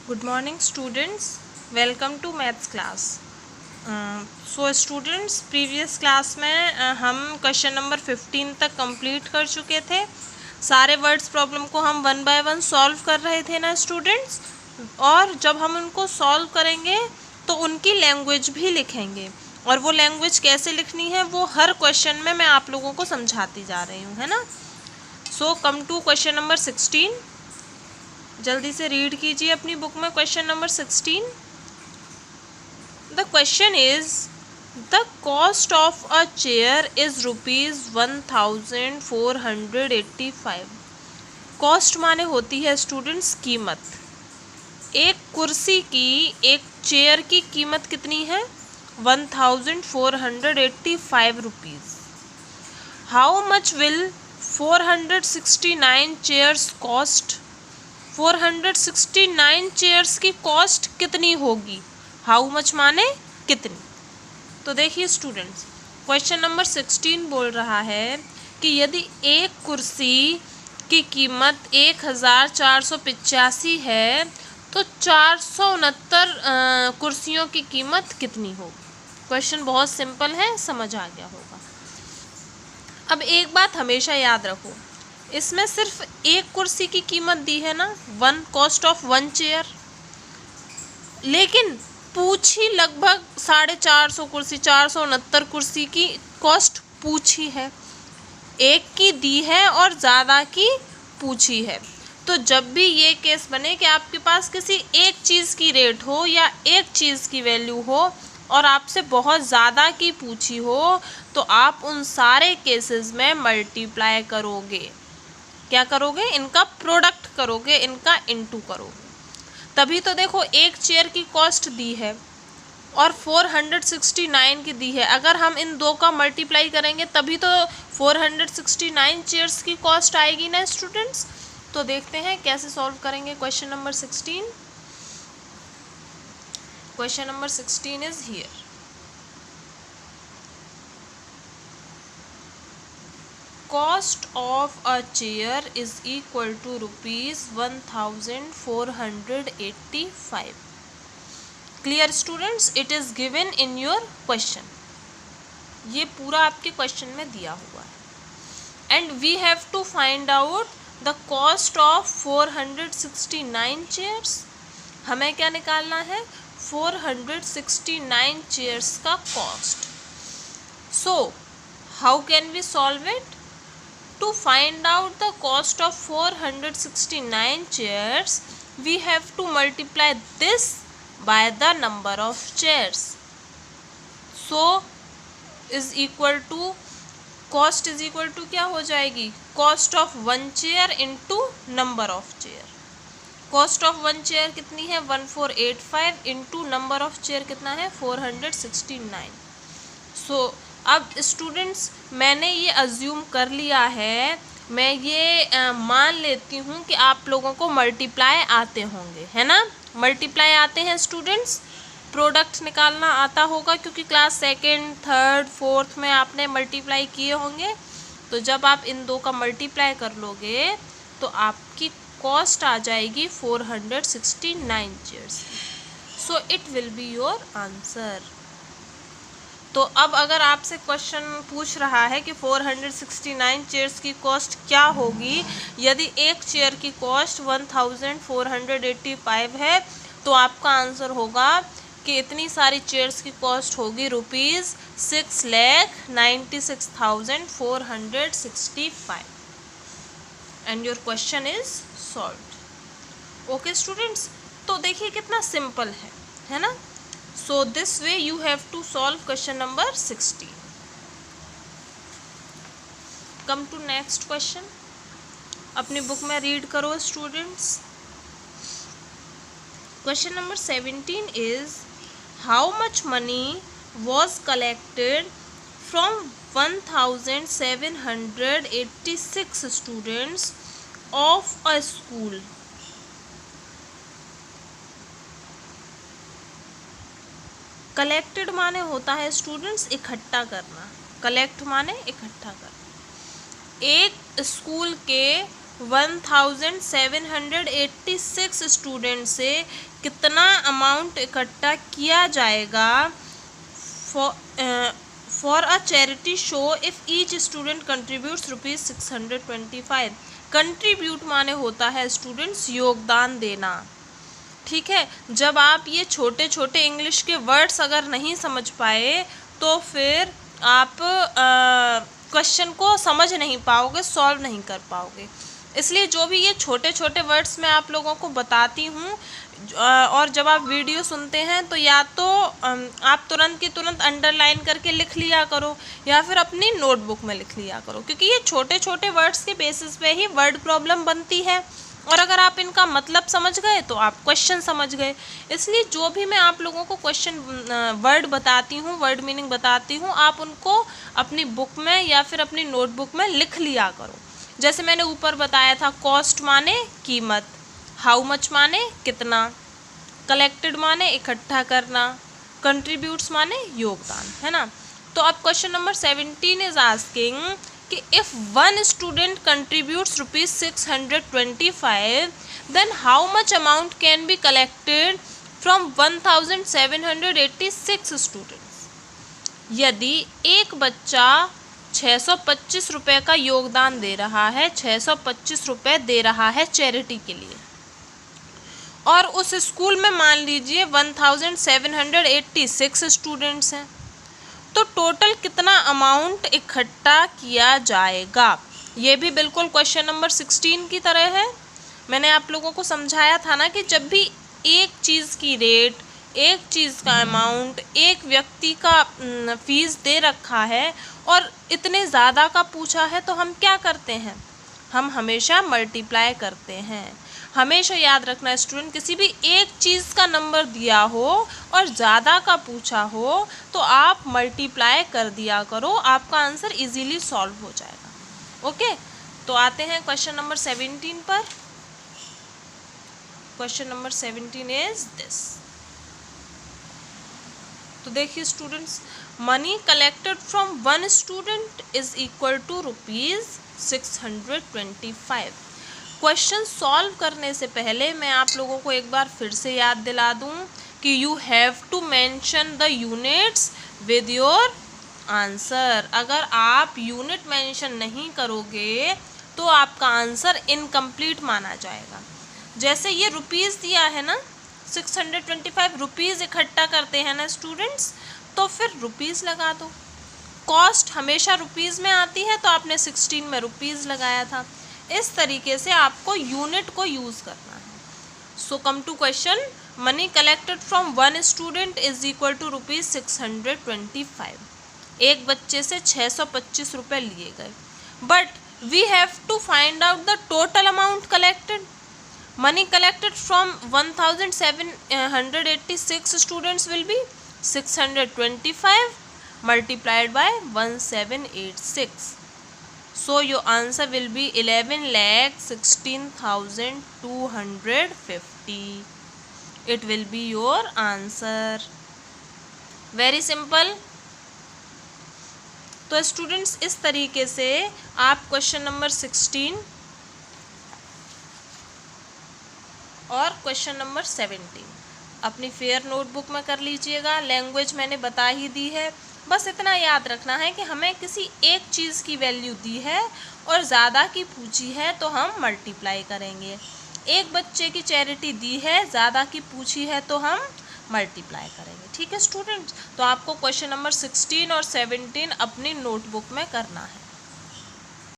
Good morning students, welcome to maths class. So students, previous class में हम question number 15 तक complete कर चुके थे. सारे वर्ड्स प्रॉब्लम को हम वन बाय वन सॉल्व कर रहे थे ना स्टूडेंट्स. और जब हम उनको सॉल्व करेंगे तो उनकी लैंग्वेज भी लिखेंगे, और वो लैंग्वेज कैसे लिखनी है वो हर क्वेश्चन में मैं आप लोगों को समझाती जा रही हूँ, है ना. सो कम टू क्वेश्चन नंबर 16. जल्दी से रीड कीजिए अपनी बुक में question number 16. The question is the cost of a chair is ₹1485. Cost माने होती है स्टूडेंट्स कीमत. एक कुर्सी की, एक चेयर की कीमत कितनी है? 1485 rupees. How much will 469 chairs cost? 469 chairs की कॉस्ट कितनी होगी? हाउ मच माने कितनी. तो देखिए स्टूडेंट्स, क्वेश्चन नंबर 16 बोल रहा है कि यदि एक कुर्सी की कीमत 1485 है तो 469 कुर्सियों की कीमत कितनी होगी. क्वेश्चन बहुत सिंपल है, समझ आ गया होगा. अब एक बात हमेशा याद रखो, इसमें सिर्फ एक कुर्सी की कीमत दी है ना, कॉस्ट ऑफ वन चेयर, लेकिन पूछी लगभग 450 कुर्सी, 469 कुर्सी की कॉस्ट पूछी है. एक की दी है और ज़्यादा की पूछी है. तो जब भी ये केस बने कि आपके पास किसी एक चीज़ की रेट हो या एक चीज़ की वैल्यू हो और आपसे बहुत ज़्यादा की पूछी हो, तो आप उन सारे केसेस में मल्टीप्लाई करोगे. क्या करोगे? इनका प्रोडक्ट करोगे, इनका इनटू करोगे. तभी तो देखो, एक चेयर की कॉस्ट दी है और 469 की दी है. अगर हम इन दो का मल्टीप्लाई करेंगे तभी तो 469 चेयर्स की कॉस्ट आएगी ना स्टूडेंट्स. तो देखते हैं कैसे सॉल्व करेंगे question number 16. Question number 16 is here. Cost of a chair is equal to ₹1485. Clear students? It is given in your question. ये पूरा आपके क्वेश्चन में दिया हुआ है. And we have to find out the cost of 469 chairs. हमें क्या निकालना है? 469 chairs का cost. So how can we solve it? To find out the cost of 469 chairs, we have to multiply this by the number of chairs. So is equal to, cost is equal to क्या हो जाएगी? Cost of one chair into number of chair. Cost of one chair कितनी है? 1485 into number of chair कितना है? 469. So अब students, मैंने ये अज्यूम कर लिया है, मैं ये मान लेती हूँ कि आप लोगों को मल्टीप्लाई आते होंगे, है ना. मल्टीप्लाई आते हैं स्टूडेंट्स, प्रोडक्ट निकालना आता होगा क्योंकि क्लास सेकंड, थर्ड, फोर्थ में आपने मल्टीप्लाई किए होंगे. तो जब आप इन दो का मल्टीप्लाई कर लोगे तो आपकी कॉस्ट आ जाएगी 469 chairs. So it will be your answer. तो अब अगर आपसे क्वेश्चन पूछ रहा है कि 469 चेयर्स की कॉस्ट क्या होगी यदि एक चेयर की कॉस्ट 1485 है, तो आपका आंसर होगा कि इतनी सारी चेयर्स की कॉस्ट होगी ₹6,96,465. And your question is solved. Okay students, तो देखिए कितना सिंपल है ना. So this way you have to solve question number 16. Come to next question. अपनी बुक में रीड करो students. Question number 17 is how much money was collected from 1786 students of a school. Collected माने होता है students इकट्ठा करना. Collect माने इकट्ठा करना. एक स्कूल के 1786 स्टूडेंट से कितना अमाउंट इकट्ठा किया जाएगा for a charity show if each student contributes ₹625। Contribute माने होता है स्टूडेंट्स योगदान देना। ठीक है, जब आप ये छोटे छोटे इंग्लिश के वर्ड्स अगर नहीं समझ पाए तो फिर आप क्वेश्चन को समझ नहीं पाओगे, सॉल्व नहीं कर पाओगे। इसलिए जो भी ये छोटे छोटे वर्ड्स मैं आप लोगों को बताती हूँ और जब आप वीडियो सुनते हैं तो या तो आप तुरंत की तुरंत अंडरलाइन करके लिख लिया करो या फिर अपनी नोटबुक में लिख लिया करो, क्योंकि ये छोटे छोटे वर्ड्स के बेसिस पे ही वर्ड प्रॉब्लम बनती है और अगर आप इनका मतलब समझ गए तो आप क्वेश्चन समझ गए। इसलिए जो भी मैं आप लोगों को क्वेश्चन वर्ड बताती हूँ, वर्ड मीनिंग बताती हूँ, आप उनको अपनी बुक में या फिर अपनी नोटबुक में लिख लिया करो। जैसे मैंने ऊपर बताया था, कॉस्ट माने कीमत, हाउ मच माने कितना, कलेक्टेड माने इकट्ठा करना, कंट्रीब्यूट्स माने योगदान, है ना। तो अब क्वेश्चन नंबर 17 इज आस्किंग कि if one student contributes ₹625 then how much amount can be collected from 1786 students. यदि एक बच्चा 625 रुपये का योगदान दे रहा है, 625 रुपये दे रहा है चैरिटी के लिए, और उस स्कूल में मान लीजिए 1786 स्टूडेंट्स हैं, तो टोटल कितना अमाउंट इकट्ठा किया जाएगा। ये भी बिल्कुल क्वेश्चन नंबर 16 की तरह है। मैंने आप लोगों को समझाया था ना कि जब भी एक चीज़ की रेट, एक चीज़ का अमाउंट, एक व्यक्ति का फीस दे रखा है और इतने ज़्यादा का पूछा है तो हम क्या करते हैं, हम हमेशा मल्टीप्लाई करते हैं। हमेशा याद रखना स्टूडेंट, किसी भी एक चीज़ का नंबर दिया हो और ज़्यादा का पूछा हो तो आप मल्टीप्लाई कर दिया करो, आपका आंसर इजीली सॉल्व हो जाएगा। ओके, तो आते हैं क्वेश्चन नंबर 17 पर। Question number 17 is this. तो देखिए students, money collected from one student is equal to ₹625। Question solve करने से पहले मैं आप लोगों को एक बार फिर से याद दिला दूं कि you have to mention the units with your answer. अगर आप यूनिट मेंशन नहीं करोगे तो आपका आंसर इनकम्प्लीट माना जाएगा। जैसे ये रुपीज़ दिया है ना, 625 रुपीज़ इकट्ठा करते हैं ना स्टूडेंट्स, तो फिर रुपीज़ लगा दो। कॉस्ट हमेशा रुपीज़ में आती है तो आपने 16 में रुपीज़ लगाया था। इस तरीके से आपको यूनिट को यूज़ करना है। So come to question, money collected from one student is equal to ₹625। एक बच्चे से 625 रुपये लिए गए, but we have to find out the total amount collected. Money collected from 1786 students will be 625 multiplied by 1786. So your answer will be 11,16,250. It will be your answer. Very simple. तो students इस तरीके से आप question number 16 और question number 17 अपनी fair notebook में कर लीजिएगा। लैंग्वेज मैंने बता ही दी है, बस इतना याद रखना है कि हमें किसी एक चीज़ की वैल्यू दी है और ज़्यादा की पूछी है तो हम मल्टीप्लाई करेंगे। एक बच्चे की चैरिटी दी है, ज़्यादा की पूछी है तो हम मल्टीप्लाई करेंगे। ठीक है स्टूडेंट्स, तो आपको क्वेश्चन नंबर 16 और 17 अपनी नोटबुक में करना है।